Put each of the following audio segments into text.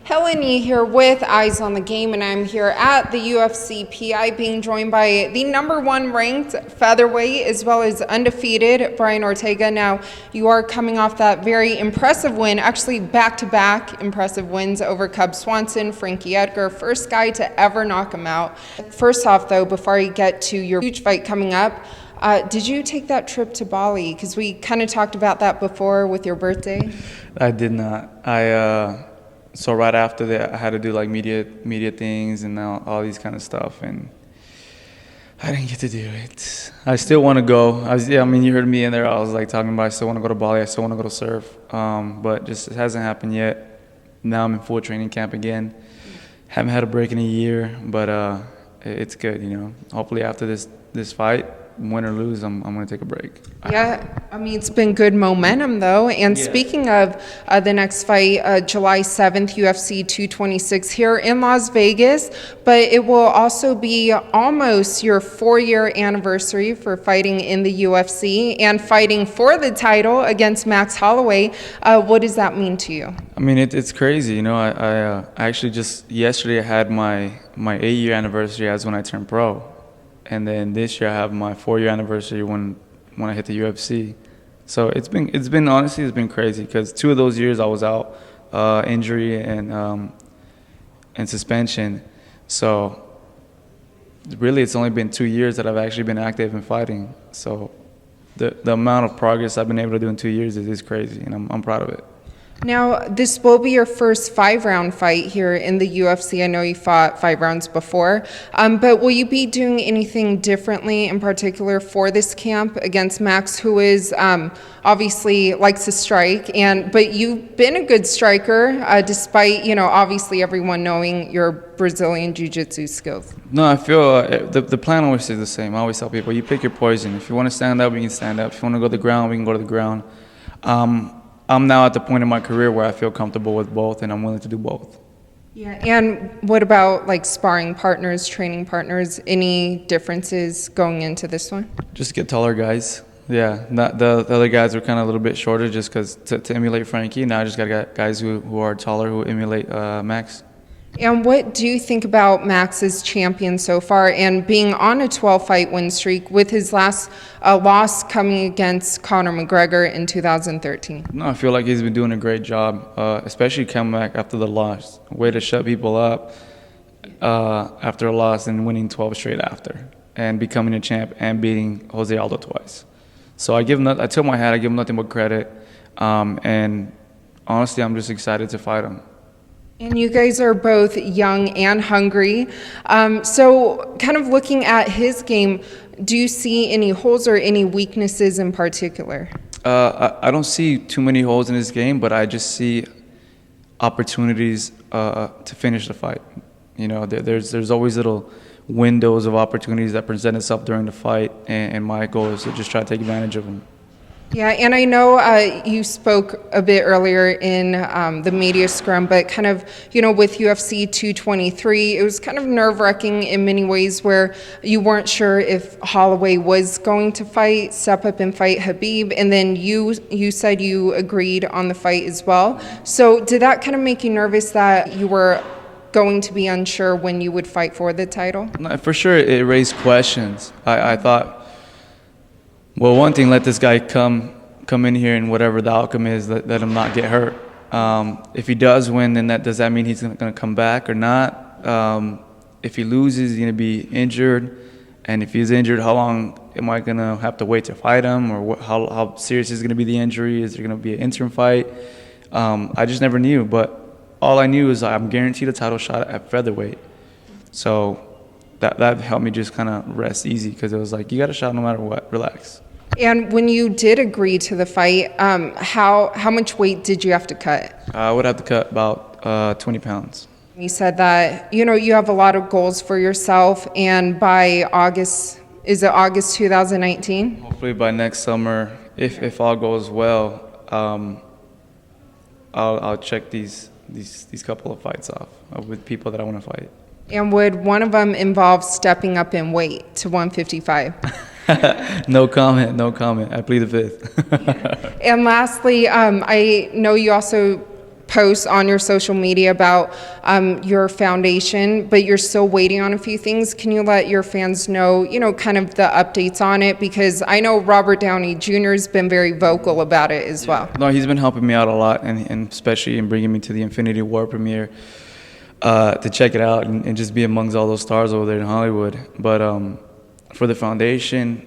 Helen here with Eyes on the Game, and I'm here at the UFC PI being joined by the #1 ranked featherweight as well as undefeated Brian Ortega. Now, you are coming off that very impressive win, actually back-to-back impressive wins over Cub Swanson, Frankie Edgar, first guy to ever knock him out. First off, though, before I get to your huge fight coming up, did you take that trip to Bali? Because we kind of talked about that before with your birthday. I did not. So right after that, I had to do like media things and all these kind of stuff, and I didn't get to do it. I still want to go. You heard me in there. I was like talking about I still want to go to Bali. I still want to go to surf, but just it hasn't happened yet. Now I'm in full training camp again. Haven't had a break in a year, but it's good. Hopefully after this fight, win or lose, I'm going to take a break. Yeah, it's been good momentum, though. And Speaking of the next fight, July 7th, UFC 226 here in Las Vegas. But it will also be almost your 4-year anniversary for fighting in the UFC and fighting for the title against Max Holloway. What does that mean to you? It's crazy. I actually just yesterday I had my 8-year anniversary as when I turned pro. And then this year I have my 4-year anniversary when I hit the UFC. So it's been honestly crazy because 2 of those years I was out, injury and suspension. So really it's only been 2 years that I've actually been active in fighting. So the amount of progress I've been able to do in 2 years is crazy, and I'm proud of it. Now, this will be your first 5-round fight here in the UFC. I know you fought 5 rounds before, but will you be doing anything differently in particular for this camp against Max, who is obviously likes to strike, but you've been a good striker despite, obviously everyone knowing your Brazilian Jiu-Jitsu skills? No, I feel the plan always stays the same. I always tell people, you pick your poison. If you want to stand up, we can stand up. If you want to go to the ground, we can go to the ground. I'm now at the point in my career where I feel comfortable with both, and I'm willing to do both. Yeah, and what about like sparring partners, training partners? Any differences going into this one? Just get taller guys. Yeah, the other guys were kind of a little bit shorter just because to emulate Frankie. Now I just got guys who are taller who emulate Max. And what do you think about Max's champion so far and being on a 12-fight win streak with his last loss coming against Conor McGregor in 2013? No, I feel like he's been doing a great job, especially coming back after the loss. Way to shut people up after a loss and winning 12 straight after and becoming a champ and beating Jose Aldo twice. So I tip my hat, I give him nothing but credit. And honestly, I'm just excited to fight him. And you guys are both young and hungry. So kind of looking at his game, do you see any holes or any weaknesses in particular? I don't see too many holes in his game, but I just see opportunities to finish the fight. There's always little windows of opportunities that present itself during the fight, and my goal is to just try to take advantage of them. Yeah, and I know you spoke a bit earlier in the media scrum, but kind of, with UFC 223, it was kind of nerve-wracking in many ways where you weren't sure if Holloway was going to step up and fight Khabib, and then you said you agreed on the fight as well. So did that kind of make you nervous that you were going to be unsure when you would fight for the title? No, for sure, it raised questions. I thought, well, one thing, let this guy come in here and whatever the outcome is, let him not get hurt. If he does win, then does that mean he's going to come back or not? If he loses, he's going to be injured. And if he's injured, how long am I going to have to wait to fight him? Or how serious is going to be the injury? Is there going to be an interim fight? I just never knew. But all I knew is I'm guaranteed a title shot at featherweight. So that helped me just kind of rest easy because it was like, you got a shot no matter what. Relax. And when you did agree to the fight, how much weight did you have to cut? I would have to cut about 20 pounds. You said that, you have a lot of goals for yourself, and by August, is it August 2019? Hopefully by next summer, if all goes well, I'll check these couple of fights off with people that I want to fight. And would one of them involve stepping up in weight to 155? No comment. I plead the fifth. And lastly, I know you also posts on your social media about your foundation, but you're still waiting on a few things. Can you let your fans know, kind of the updates on it? Because I know Robert Downey Jr. has been very vocal about it as well. No, he's been helping me out a lot, and especially in bringing me to the Infinity War premiere to check it out and just be amongst all those stars over there in Hollywood. But for the foundation,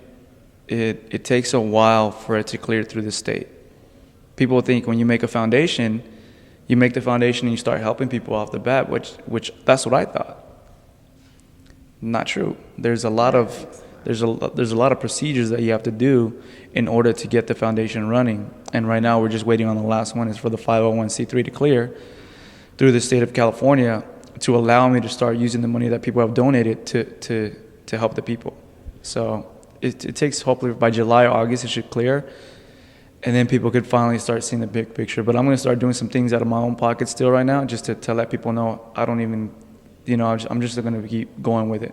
it takes a while for it to clear through the state. People think when you make a foundation, you make the foundation and you start helping people off the bat, which that's what I thought. Not true. There's a lot of procedures that you have to do in order to get the foundation running. And right now we're just waiting on the last one. Is for the 501c3 to clear through the state of California to allow me to start using the money that people have donated to help the people. So it takes, hopefully by July or August it should clear, and then people could finally start seeing the big picture. But I'm going to start doing some things out of my own pocket still right now, just to let people know I don't even, I'm just going to keep going with it.